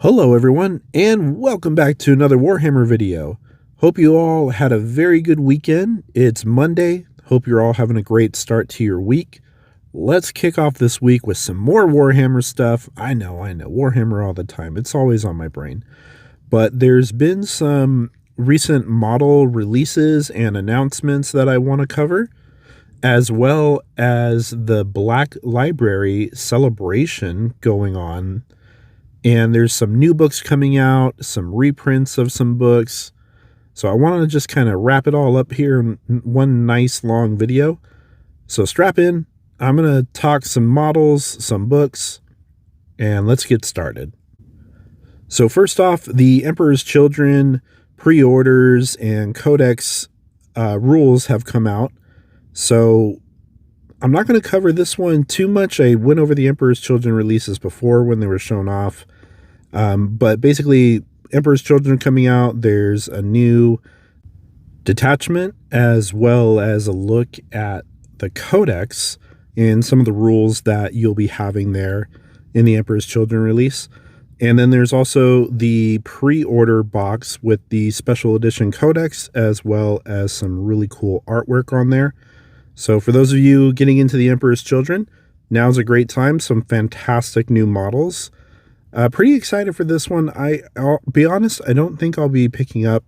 Hello everyone, and welcome back to another Warhammer video. Hope you all had a very good weekend. It's Monday. Hope you're all having a great start to your week. Let's kick off this week with some more Warhammer stuff. I know, Warhammer all the time. It's always on my brain. But there's been some recent model releases and announcements that I want to cover, as well as the Black Library celebration going on. And there's some new books coming out, some reprints of some books. So I want to just kind of wrap it all up here in one nice long video. So strap in. I'm going to talk some models, some books, and let's get started. So first off, the Emperor's Children pre-orders and codex rules have come out. So I'm not going to cover this one too much. I went over the Emperor's Children releases before when they were shown off. But basically, Emperor's Children coming out, there's a new detachment as well as a look at the codex and some of the rules that you'll be having there in the Emperor's Children release. And then there's also the pre-order box with the special edition codex as well as some really cool artwork on there. So for those of you getting into the Emperor's Children, now's a great time. Some fantastic new models. Pretty excited for this one. I'll be honest, I don't think I'll be picking up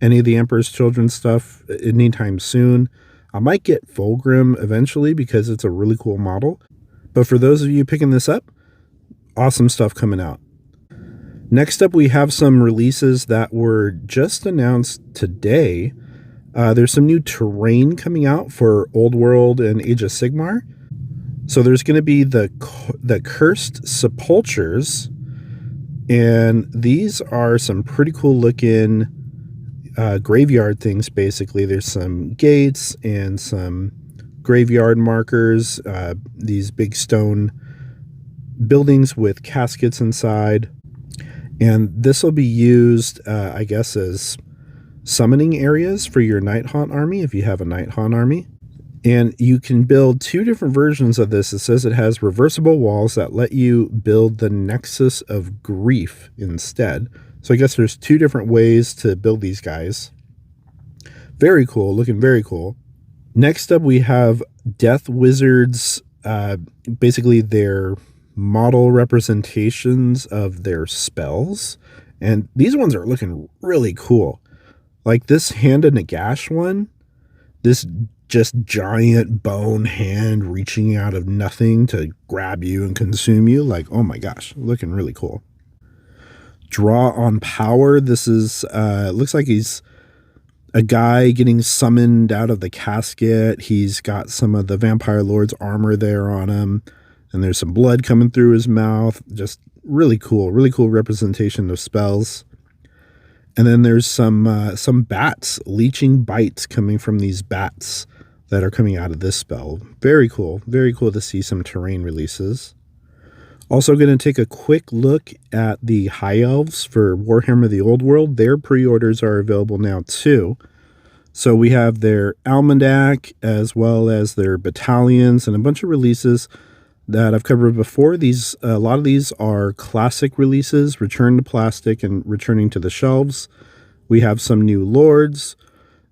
any of the Emperor's Children stuff anytime soon. I might get Fulgrim eventually because it's a really cool model. But for those of you picking this up, awesome stuff coming out. Next up, we have some releases that were just announced today. There's some new terrain coming out for Old World and Age of Sigmar. So there's going to be the Cursed Sepulchres, and these are some pretty cool looking graveyard things, basically. There's some gates and some graveyard markers, these big stone buildings with caskets inside. And this will be used, I guess, as summoning areas for your Night Haunt army, if you have a Night Haunt army. And you can build two different versions of this. It says it has reversible walls that let you build the Nexus of Grief instead. So I guess there's two different ways to build these guys. Very cool, looking very cool. Next up, we have Death Wizards, basically their model representations of their spells. And these ones are looking really cool. Like this Hand of Nagash one, this just giant bone hand reaching out of nothing to grab you and consume you. Like, oh my gosh, looking really cool. Draw on Power. This is, looks like he's a guy getting summoned out of the casket. He's got some of the Vampire Lord's armor there on him. And there's some blood coming through his mouth. Just really cool representation of spells. And then there's some bats, leeching bites coming from these bats that are coming out of this spell. Very cool to see some terrain releases. Also going to take a quick look at the High Elves for Warhammer the Old World. Their pre-orders are available now too. So we have their Almanac as well as their battalions and a bunch of releases that I've covered before. A lot of these are classic releases, return to plastic and returning to the shelves. We have some new lords.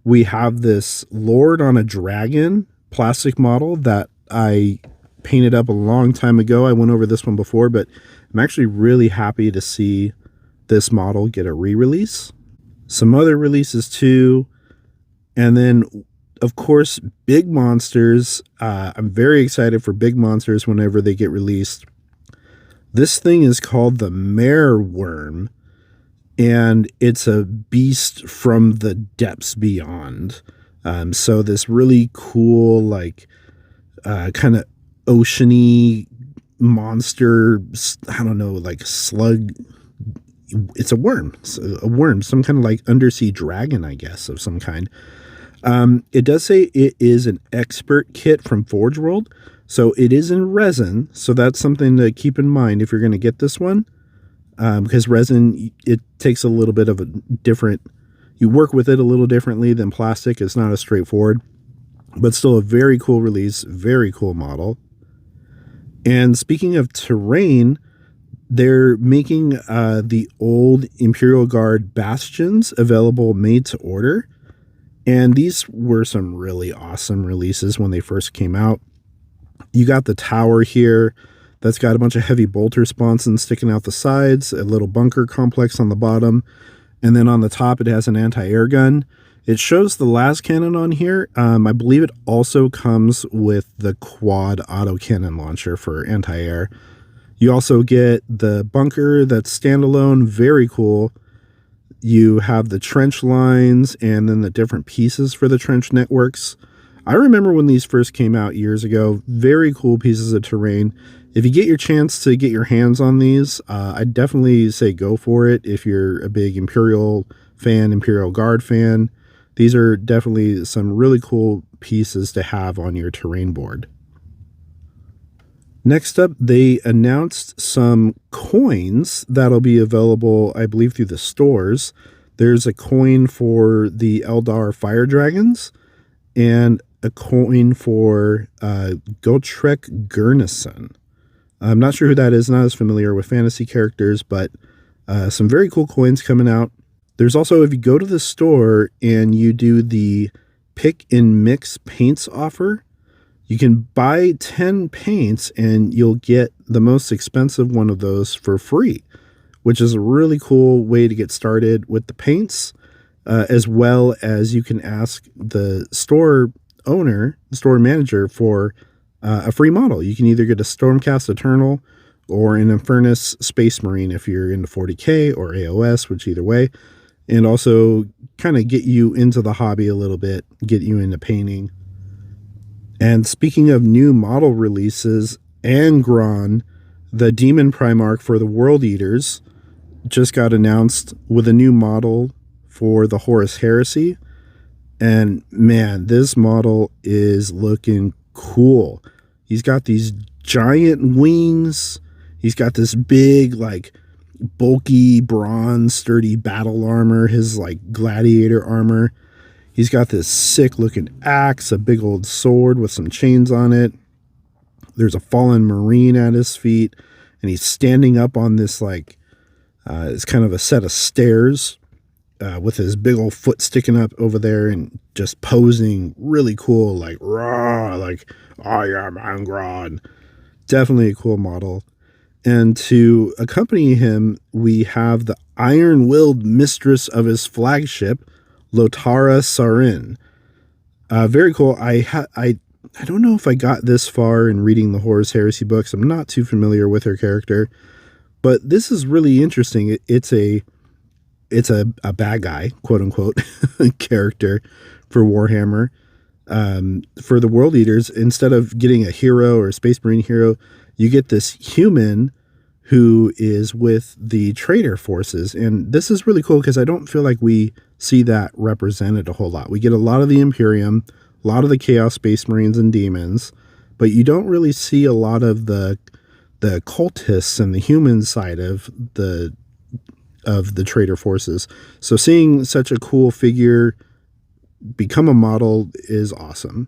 We have this Lord on a Dragon plastic model that I painted up a long time ago. I went over this one before, but I'm actually really happy to see this model get a re-release. Some other releases too. And then, of course, big monsters. I'm very excited for big monsters whenever they get released. This thing is called the Mare Worm, and it's a beast from the depths beyond. So this really cool, like, kind of oceany monster, I don't know, like slug. It's a worm, some kind of like undersea dragon, I guess, of some kind. It does say it is an expert kit from Forge World, so it is in resin, so that's something to keep in mind if you're going to get this one, because resin, it takes a little bit of a different, you work with it a little differently than plastic. It's not as straightforward, but still a very cool release, very cool model. And speaking of terrain, They're making the old Imperial Guard bastions available made to order. And these were some really awesome releases when they first came out. You got the tower here that's got a bunch of heavy bolter sponsons sticking out the sides, a little bunker complex on the bottom, and then on the top it has an anti-air gun. It shows the las cannon on here. I believe it also comes with the quad autocannon launcher for anti-air. You also get the bunker that's standalone, very cool. You have the trench lines and then the different pieces for the trench networks. I remember when these first came out years ago, very cool pieces of terrain. If you get your chance to get your hands on these, I'd definitely say go for it. If you're a big Imperial fan, Imperial Guard fan, these are definitely some really cool pieces to have on your terrain board. Next up, they announced some coins that'll be available, I believe, through the stores. There's a coin for the Eldar Fire Dragons and a coin for Gotrek Gurnison. I'm not sure who that is, not as familiar with fantasy characters, but some very cool coins coming out. There's also, if you go to the store and you do the pick and mix paints offer, you can buy 10 paints and you'll get the most expensive one of those for free, which is a really cool way to get started with the paints, as well as you can ask the store owner, the store manager, for a free model. You can either get a Stormcast Eternal or an Infernus Space Marine if you're into 40K or AOS, which either way, and also kind of get you into the hobby a little bit, get you into painting. And speaking of new model releases, Angron, the Demon Primarch for the World Eaters, just got announced with a new model for the Horus Heresy. And man, this model is looking cool. He's got these giant wings. He's got this big, like, bulky, bronze, sturdy battle armor, his, like, gladiator armor. He's got this sick looking axe, a big old sword with some chains on it. There's a fallen Marine at his feet, and he's standing up on this, like, it's kind of a set of stairs with his big old foot sticking up over there and just posing really cool, like, rah, like, I am Angron. Definitely a cool model. And to accompany him, we have the iron-willed mistress of his flagship, Lotara Sarin. Very cool. I don't know if I got this far in reading the Horus Heresy books. I'm not too familiar with her character, but this is really interesting. It's a bad guy, quote unquote, character for Warhammer. For the World Eaters, instead of getting a hero or a Space Marine hero, you get this human who is with the traitor forces. And this is really cool because I don't feel like we see that represented a whole lot. We get a lot of the Imperium, a lot of the Chaos Space Marines and Demons, but you don't really see a lot of the cultists and the human side of the traitor forces. So seeing such a cool figure become a model is awesome.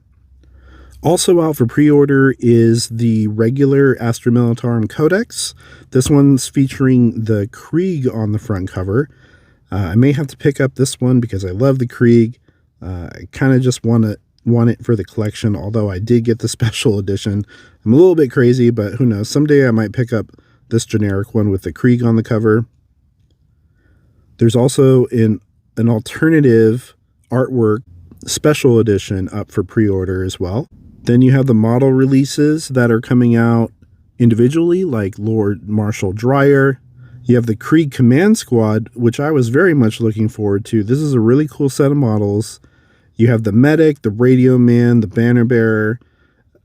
Also out for pre-order is the regular Astra Militarum Codex. This one's featuring the Krieg on the front cover. I may have to pick up this one because I love the Krieg. I kind of just want it for the collection, although I did get the special edition. I'm a little bit crazy, but who knows? Someday I might pick up this generic one with the Krieg on the cover. There's also an alternative artwork special edition up for pre-order as well. Then you have the model releases that are coming out individually, like Lord Marshal Dreyer. You have the Krieg Command Squad, which I was very much looking forward to. This is a really cool set of models. You have the Medic, the Radio Man, the Banner Bearer,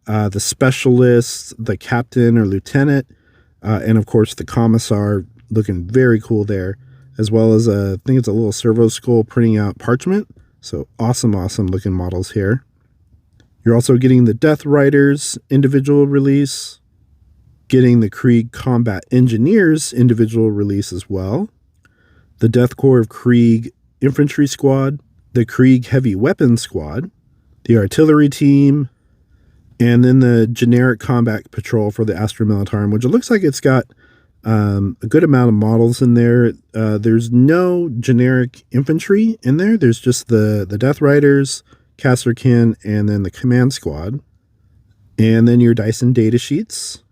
the Specialist, the Captain or Lieutenant, and of course the Commissar, looking very cool there, as well as I think it's a little servo skull printing out parchment. So awesome looking models here. You're also getting the Death Riders individual release, getting the Krieg Combat Engineers individual release as well, the Death Corps of Krieg Infantry Squad, the Krieg Heavy Weapons Squad, the Artillery Team, and then the generic Combat Patrol for the Astra Militarum, which it looks like it's got A good amount of models in there. There's no generic infantry in there. There's just the Death Riders, Casterkin, and then the Command Squad. And then your Dyson data sheets.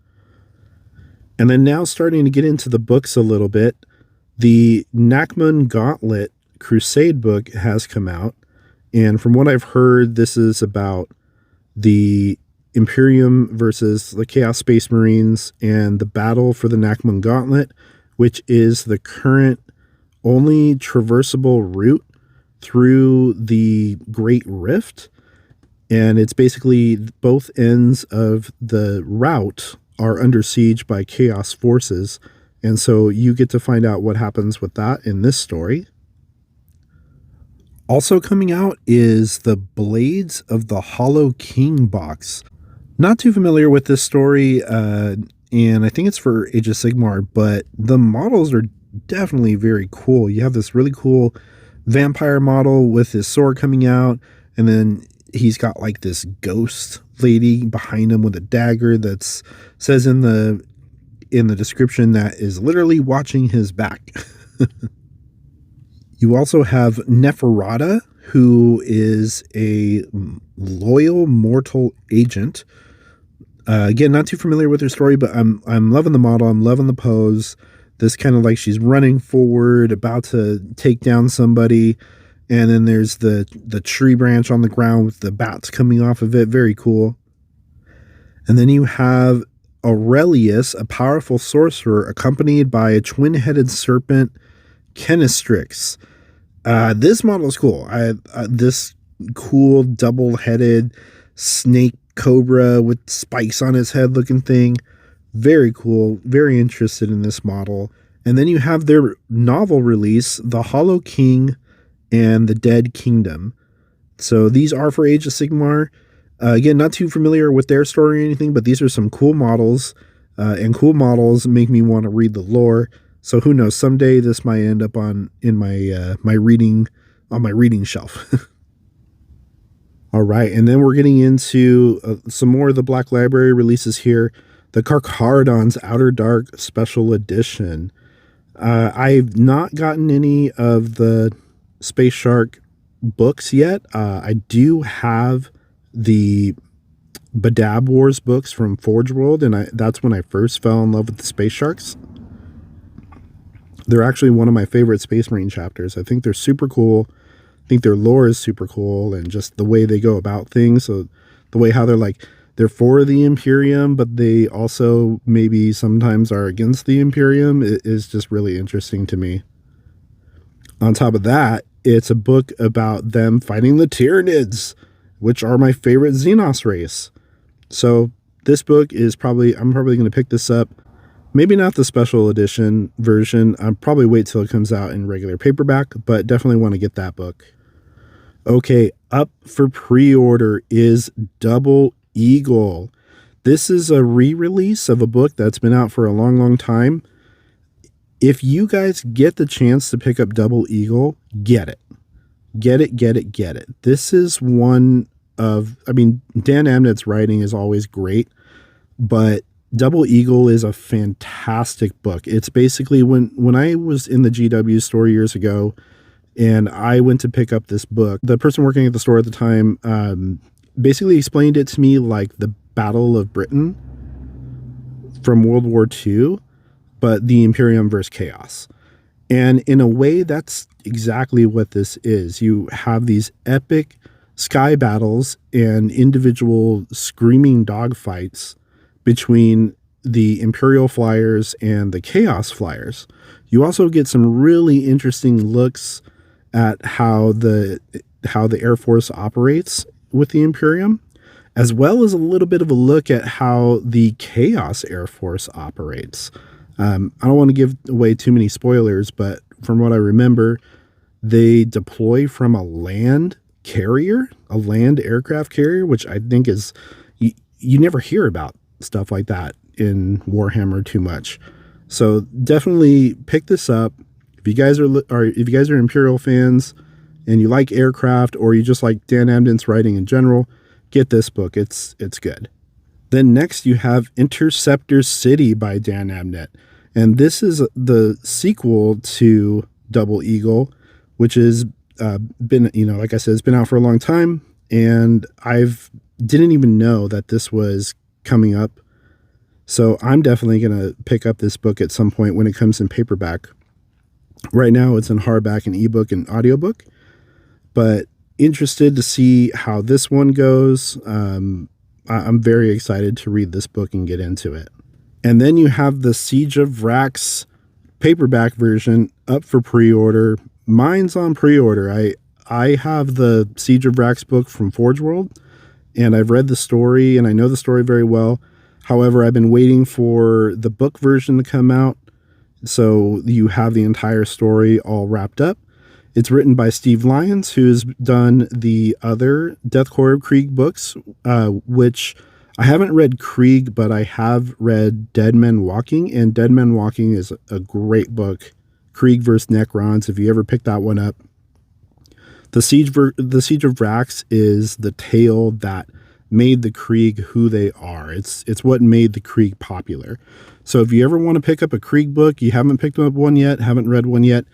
And then now starting to get into the books a little bit, the Nachmund Gauntlet Crusade book has come out. And from what I've heard, this is about the Imperium versus the Chaos Space Marines and the battle for the Nachmund Gauntlet, which is the current only traversable route through the Great Rift. And it's basically both ends of the route are under siege by Chaos forces. And so you get to find out what happens with that in this story. Also coming out is the Blades of the Hollow King box. Not too familiar with this story, and I think it's for Age of Sigmar, but the models are definitely very cool. You have this really cool vampire model with his sword coming out, and then he's got like this ghost lady behind him with a dagger that says in the description that is literally watching his back. You also have Neferata, who is a loyal mortal agent. Again, not too familiar with her story, but I'm loving the model. I'm loving the pose. This kind of like she's running forward, about to take down somebody. And then there's the tree branch on the ground with the bats coming off of it. Very cool. And then you have Aurelius, a powerful sorcerer, accompanied by a twin-headed serpent, Kenistrix. This model is cool. This cool double-headed snake cobra with spikes on his head looking thing. Very cool. Very interested in this model. And then you have their novel release, The Hollow King and the Dead Kingdom. So these are for Age of Sigmar. Again, not too familiar with their story or anything, but these are some cool models. And cool models make me want to read the lore. So who knows? Someday this might end up on my reading shelf. All right, and then we're getting into some more of the Black Library releases here. The Carcharodon's Outer Dark Special Edition. I've not gotten any of the Space Shark books yet. I do have the Badab Wars books from Forge World, and that's when I first fell in love with the Space Sharks. They're actually one of my favorite Space Marine chapters. I think they're super cool. I think their lore is super cool, and just the way they go about things. So the way how they're for the Imperium, but they also maybe sometimes are against the Imperium is just really interesting to me. On top of that, it's a book about them fighting the Tyranids, which are my favorite Xenos race. So this book is I'm probably going to pick this up. Maybe not the special edition version. I'll probably wait till it comes out in regular paperback, but definitely want to get that book. Okay, up for pre-order is Double Eagle. This is a re-release of a book that's been out for a long, long time. If you guys get the chance to pick up Double Eagle, get it. Get it, get it, get it. This is one of, Dan Abnett's writing is always great, but Double Eagle is a fantastic book. It's basically when I was in the GW store years ago and I went to pick up this book, the person working at the store at the time basically explained it to me like the Battle of Britain from World War II, but the Imperium versus Chaos. And in a way, that's exactly what this is. You have these epic sky battles and individual screaming dogfights between the Imperial flyers and the Chaos flyers. You also get some really interesting looks at how the Air Force operates with the Imperium, as well as a little bit of a look at how the Chaos Air Force operates. I don't want to give away too many spoilers, but from what I remember, they deploy from a land carrier, a land aircraft carrier, which I think is, you never hear about stuff like that in Warhammer too much. So definitely pick this up. If you guys are Imperial fans and you like aircraft, or you just like Dan Abnett's writing in general, get this book. It's good. Then next you have Interceptor City by Dan Abnett. And this is the sequel to Double Eagle, which has been, like I said, it's been out for a long time, and didn't even know that this was coming up. So I'm definitely going to pick up this book at some point when it comes in paperback. Right now it's in hardback and ebook and audiobook, but interested to see how this one goes. I'm very excited to read this book and get into it. And then you have the Siege of Vrax paperback version up for pre-order. Mine's on pre-order. I have the Siege of Vrax book from Forge World, and I've read the story, and I know the story very well. However, I've been waiting for the book version to come out, so you have the entire story all wrapped up. It's written by Steve Lyons, who's done the other Deathcore of Krieg books, which I haven't read Krieg, but I have read Dead Men Walking, and Dead Men Walking is a great book. Krieg vs. Necrons, if you ever pick that one up. The Siege of Vrax is the tale that made the Krieg who they are. It's what made the Krieg popular. So if you ever want to pick up a Krieg book, you haven't picked up one yet, haven't read one yet,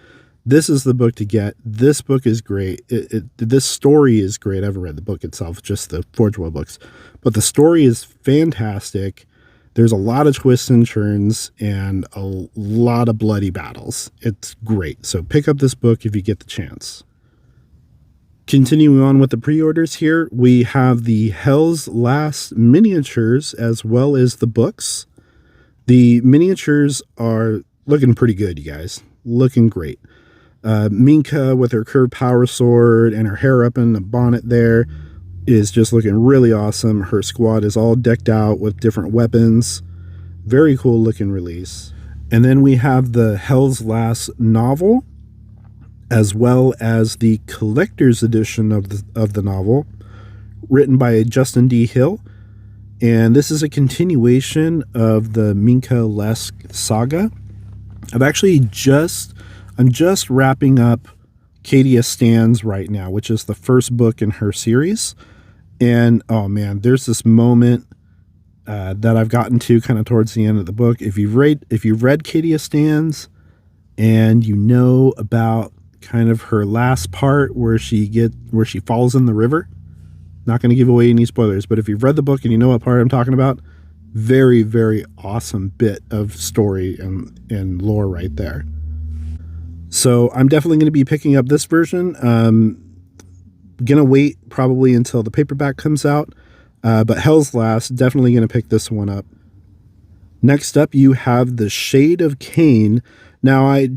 this is the book to get. This book is great. This story is great. I haven't read the book itself, just the Forge World books. But the story is fantastic. There's a lot of twists and turns and a lot of bloody battles. It's great. So pick up this book if you get the chance. Continuing on with the pre-orders here, we have the Hell's Last miniatures as well as the books. The miniatures are looking pretty good, you guys. Looking great. Minka with her curved power sword and her hair up in the bonnet there is just looking really awesome. Her squad is all decked out with different weapons. Very cool looking release. And then we have the Hell's Last novel, as well as the collector's edition of the novel, written by Justin D. Hill. And this is a continuation of the Minka Lesk saga. I'm just wrapping up Cadia Stands right now, which is the first book in her series. And oh man, there's this moment that I've gotten to kind of towards the end of the book. If you've read Cadia Stands and you know about kind of her last part where she falls in the river, not going to give away any spoilers, but if you've read the book and you know what part I'm talking about, very, very awesome bit of story and lore right there. So I'm definitely going to be picking up this version. Gonna wait probably until the paperback comes out, but Hell's Last, definitely going to pick this one up. Next up, you have the Shade of Cain. Now, I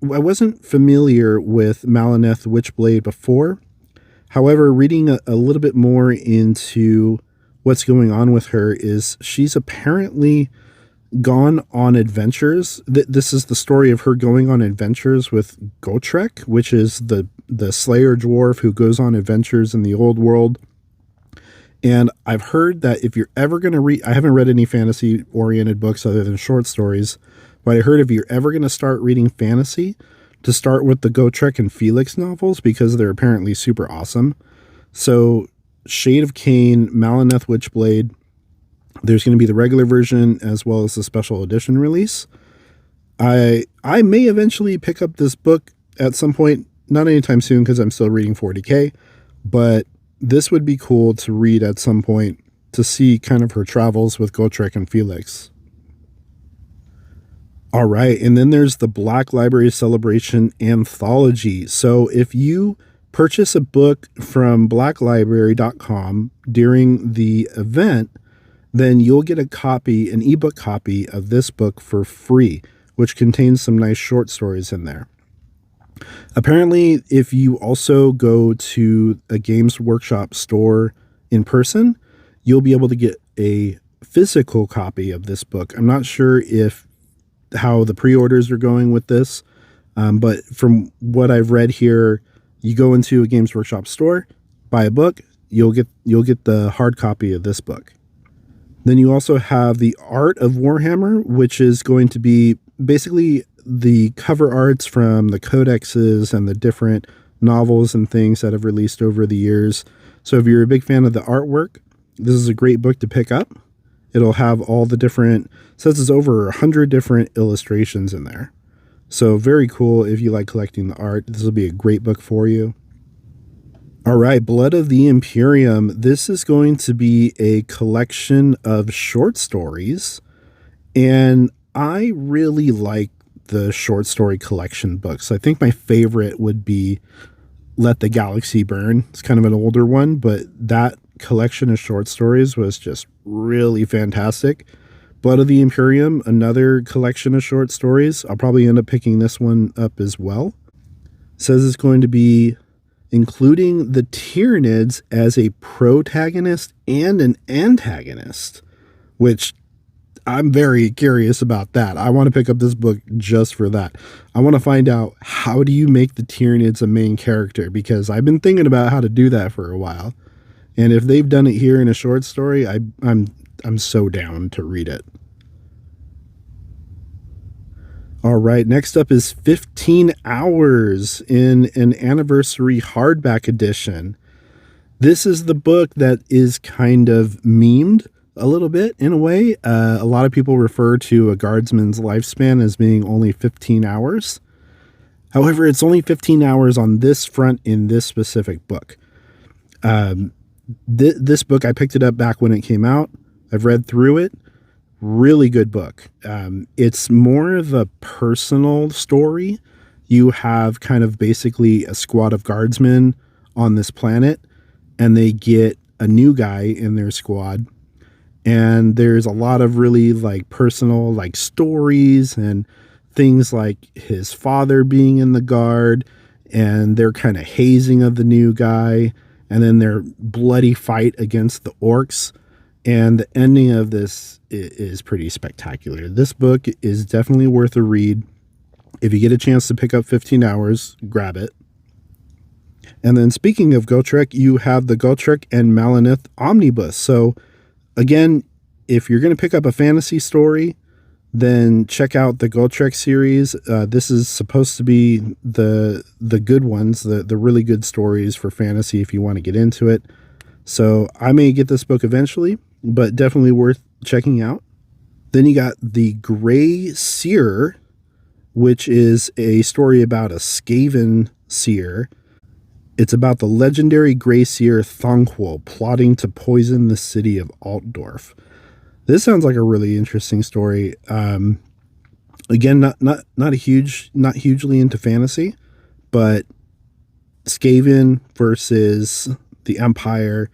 wasn't familiar with Malineth Witchblade before. However, reading a little bit more into what's going on with her is she's apparently gone on adventures. This is the story of her going on adventures with Gotrek, which is the Slayer dwarf who goes on adventures in the old world. And I've heard that if you're ever going to read, I haven't read any fantasy-oriented books other than short stories, but I heard if you're ever going to start reading fantasy, to start with the Gotrek and Felix novels, because they're apparently super awesome. So Shade of Cain, Malineth Witchblade, there's going to be the regular version as well as the special edition release. I may eventually pick up this book at some point, not anytime soon because I'm still reading 40K, but this would be cool to read at some point to see kind of her travels with Gotrek and Felix. All right, and then there's the Black Library Celebration Anthology. So if you purchase a book from blacklibrary.com during the event, then you'll get an ebook copy of this book for free, which contains some nice short stories in there. Apparently, if you also go to a Games Workshop store in person, you'll be able to get a physical copy of this book. I'm not sure how the pre-orders are going with this, but from what I've read here, you go into a Games Workshop store, buy a book, you'll get the hard copy of this book. Then you also have the Art of Warhammer, which is going to be basically the cover arts from the codexes and the different novels and things that have released over the years. So if you're a big fan of the artwork, this is a great book to pick up. It'll have all the different, says it's over 100 different illustrations in there. So very cool if you like collecting the art. This will be a great book for you. All right, Blood of the Imperium. This is going to be a collection of short stories. And I really like the short story collection books. I think my favorite would be Let the Galaxy Burn. It's kind of an older one, but that collection of short stories was just really fantastic. Blood of the Imperium, another collection of short stories. I'll probably end up picking this one up as well. It says it's going to be including the Tyranids as a protagonist and an antagonist, which I'm very curious about that. I want to pick up this book just for that. I want to find out, how do you make the Tyranids a main character? Because I've been thinking about how to do that for a while. And if they've done it here in a short story, I'm so down to read it. All right, next up is 15 Hours in an anniversary hardback edition. This is the book that is kind of memed a little bit in a way. A lot of people refer to a guardsman's lifespan as being only 15 hours. However, it's only 15 hours on this front in this specific book. This book, I picked it up back when it came out. I've read through it. Really good book. It's more of a personal story. You have kind of basically a squad of guardsmen on this planet, and they get a new guy in their squad. And there's a lot of really like personal like stories and things like his father being in the guard and their kind of hazing of the new guy, and then their bloody fight against the orcs. And the ending of this is pretty spectacular. This book is definitely worth a read. If you get a chance to pick up 15 Hours, grab it. And then speaking of Gotrek, you have the Gotrek and Malinith Omnibus. So again, if you're going to pick up a fantasy story, then check out the Gotrek series. This is supposed to be the good ones, the really good stories for fantasy if you want to get into it. So I may get this book eventually, but definitely worth checking out. Then you got the Grey Seer, which is a story about a Skaven seer. It's about the legendary Grey Seer Thonquil plotting to poison the city of Altdorf. This sounds like a really interesting story. Again, not hugely into fantasy, but Skaven versus the Empire.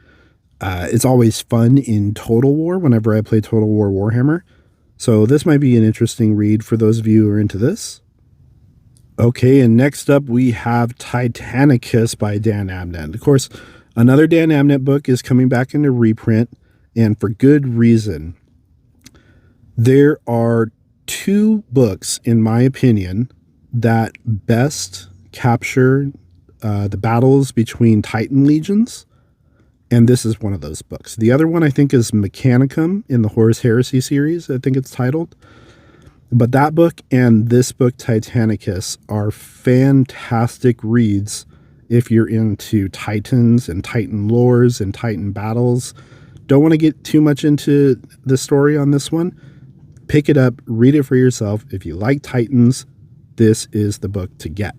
It's always fun in Total War whenever I play Total War Warhammer. So this might be an interesting read for those of you who are into this. Okay, and next up we have Titanicus by Dan Abnett. Of course, another Dan Abnett book is coming back into reprint, and for good reason. There are two books, in my opinion, that best capture the battles between Titan legions, and this is one of those books. The other one I think is Mechanicum in the Horus Heresy series, I think it's titled. But that book and this book, Titanicus, are fantastic reads if you're into Titans and Titan lores and Titan battles. Don't want to get too much into the story on this one. Pick it up, read it for yourself. If you like Titans, this is the book to get.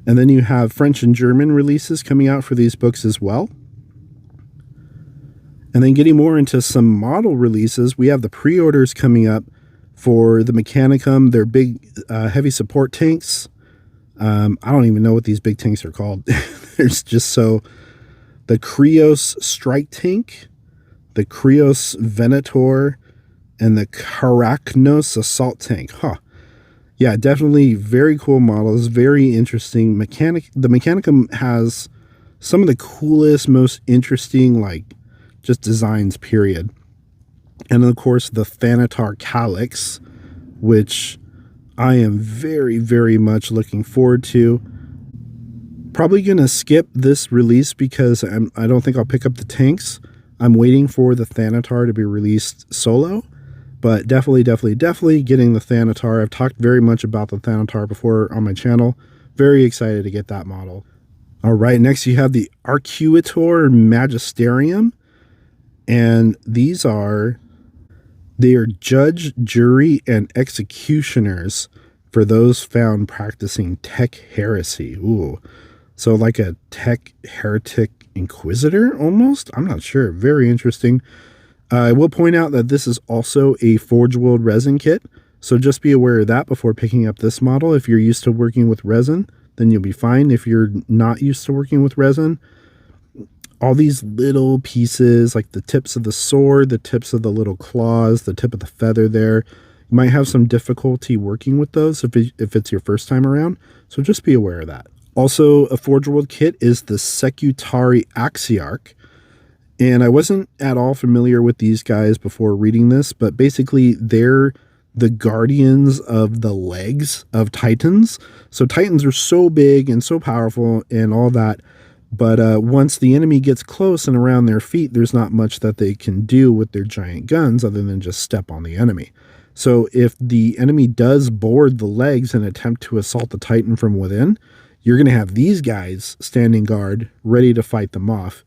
And then you have French and German releases coming out for these books as well. And then getting more into some model releases, we have the pre-orders coming up for the Mechanicum. They're big, heavy support tanks. I don't even know what these big tanks are called. There's just so... The Krios Strike Tank, the Krios Venator, and the Karaknos Assault Tank. Huh. Yeah, definitely very cool models. Very interesting. The Mechanicum has some of the coolest, most interesting, like, just designs, period. And of course, the Thanatar Calyx, which I am very, very much looking forward to. Probably going to skip this release because I don't think I'll pick up the tanks. I'm waiting for the Thanatar to be released solo. But definitely getting the Thanatar. I've talked very much about the Thanatar before on my channel. Very excited to get that model. All right, next you have the Arcuator Magisterium. And these are They are judge, jury, and executioners for those found practicing tech heresy. Ooh. So like a tech heretic inquisitor almost? I'm not sure. Very interesting. I will point out that this is also a Forge World resin kit. So just be aware of that before picking up this model. If you're used to working with resin, then you'll be fine. If you're not used to working with resin, all these little pieces, like the tips of the sword, the tips of the little claws, the tip of the feather there, you might have some difficulty working with those if it's your first time around. So just be aware of that. Also, a Forge World kit is the Secutari Axiarch. And I wasn't at all familiar with these guys before reading this, but basically they're the guardians of the legs of Titans. So Titans are so big and so powerful and all that, but once the enemy gets close and around their feet, there's not much that they can do with their giant guns other than just step on the enemy. So if the enemy does board the legs and attempt to assault the Titan from within, you're going to have these guys standing guard, ready to fight them off.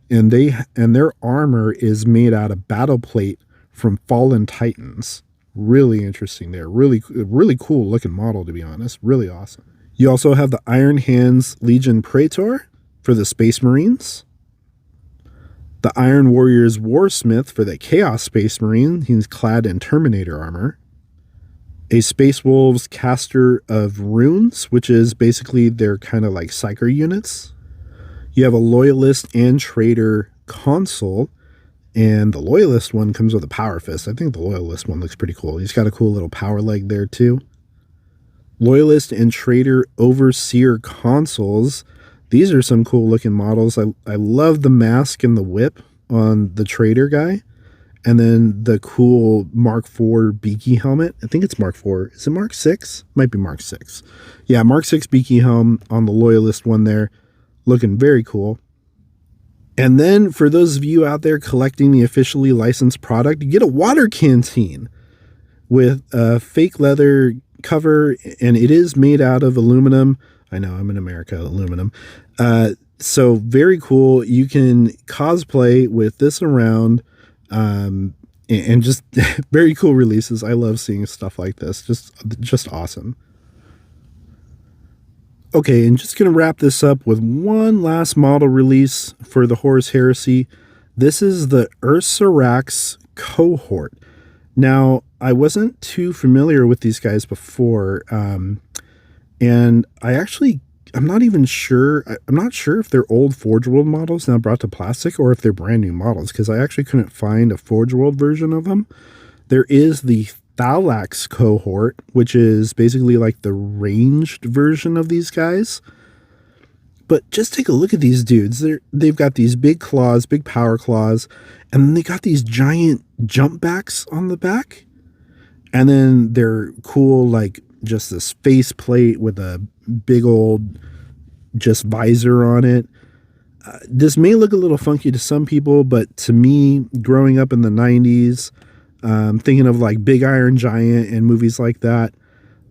And their armor is made out of battle plate from fallen Titans. Really interesting there. Really cool looking model, to be honest. Really awesome. You also have the Iron Hands Legion Praetor for the Space Marines. The Iron Warriors Warsmith for the Chaos Space Marine. He's clad in Terminator armor. A Space Wolves Caster of Runes, which is basically their kind of like Psyker units. You have a Loyalist and Traitor Consul, and the Loyalist one comes with a Power Fist. I think the Loyalist one looks pretty cool. He's got a cool little power leg there too. Loyalist and Traitor Overseer Consuls. These are some cool looking models. I love the mask and the whip on the Traitor guy. And then the cool Mark IV beaky helmet. I think it's Mark IV. Is it Mark 6? Might be Mark 6. Yeah, Mark 6 beaky helm on the Loyalist one there. Looking very cool. And then for those of you out there collecting the officially licensed product, you get a water canteen with a fake leather cover, and it is made out of aluminum. I know, I'm in America, aluminum. So very cool. You can cosplay with this around, and just very cool releases. I love seeing stuff like this. Just awesome. Okay, and just going to wrap this up with one last model release for the Horus Heresy. This is the Ursarax Cohort. Now, I wasn't too familiar with these guys before, and I'm not even sure. I'm not sure if they're old Forge World models now brought to plastic or if they're brand new models, because I actually couldn't find a Forge World version of them. There is the Thalax Cohort, which is basically like the ranged version of these guys. But just take a look at these dudes. They've got these big claws, big power claws, and then they got these giant jump backs on the back. And then they're cool, like just this face plate with a big old just visor on it. This may look a little funky to some people, but to me, growing up in the 90s, thinking of like Big Iron Giant and movies like that,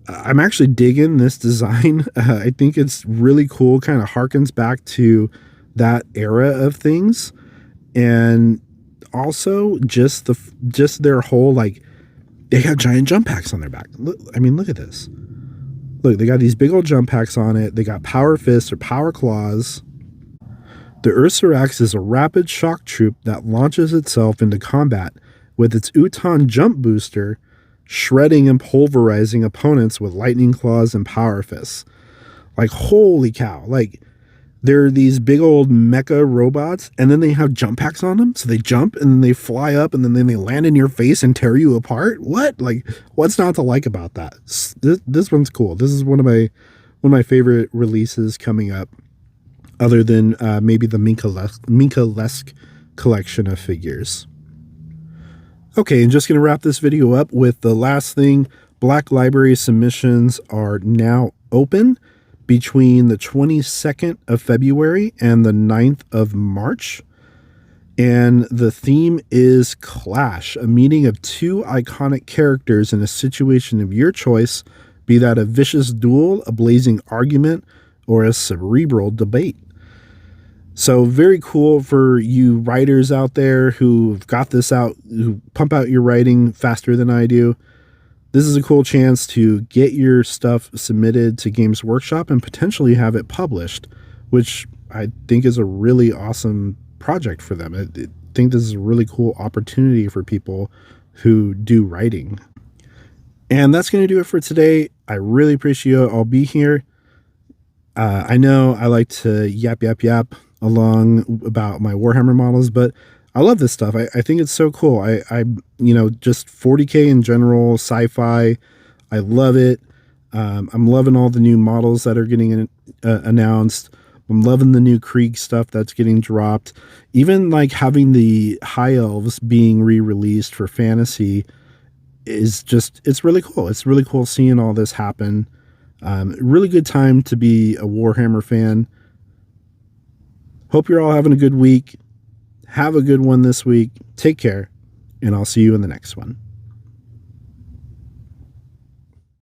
I'm actually digging this design. I think it's really cool, kind of harkens back to that era of things. And also just their whole, like, they have giant jump packs on their back. Look, I mean, look at this. Look, they got these big old jump packs on it. They got power fists or power claws. The Ursarax is a rapid shock troop that launches itself into combat with its Uton jump booster, shredding and pulverizing opponents with lightning claws and power fists. Like, holy cow. Like, they're these big old mecha robots, and then they have jump packs on them. So they jump, and then they fly up, and then they land in your face and tear you apart. What? Like, what's not to like about that? This one's cool. This is one of my favorite releases coming up, other than maybe the Minka-lesque collection of figures. Okay, and just going to wrap this video up with the last thing. Black Library submissions are now open between the 22nd of February and the 9th of March. And the theme is Clash, a meeting of two iconic characters in a situation of your choice, be that a vicious duel, a blazing argument, or a cerebral debate. So very cool for you writers out there who've got this out, who pump out your writing faster than I do. This is a cool chance to get your stuff submitted to Games Workshop and potentially have it published, which I think is a really awesome project for them. I think this is a really cool opportunity for people who do writing. And that's going to do it for today. I really appreciate you all being here. I know I like to yap along about my Warhammer models, but I love this stuff. I think it's so cool. I just 40K in general, sci-fi. I love it. I'm loving all the new models that are getting announced. I'm loving the new Krieg stuff that's getting dropped. Even like having the High Elves being re-released for fantasy is just, it's really cool. It's really cool seeing all this happen. Really good time to be a Warhammer fan. Hope you're all having a good week. Have a good one this week. Take care, and I'll see you in the next one.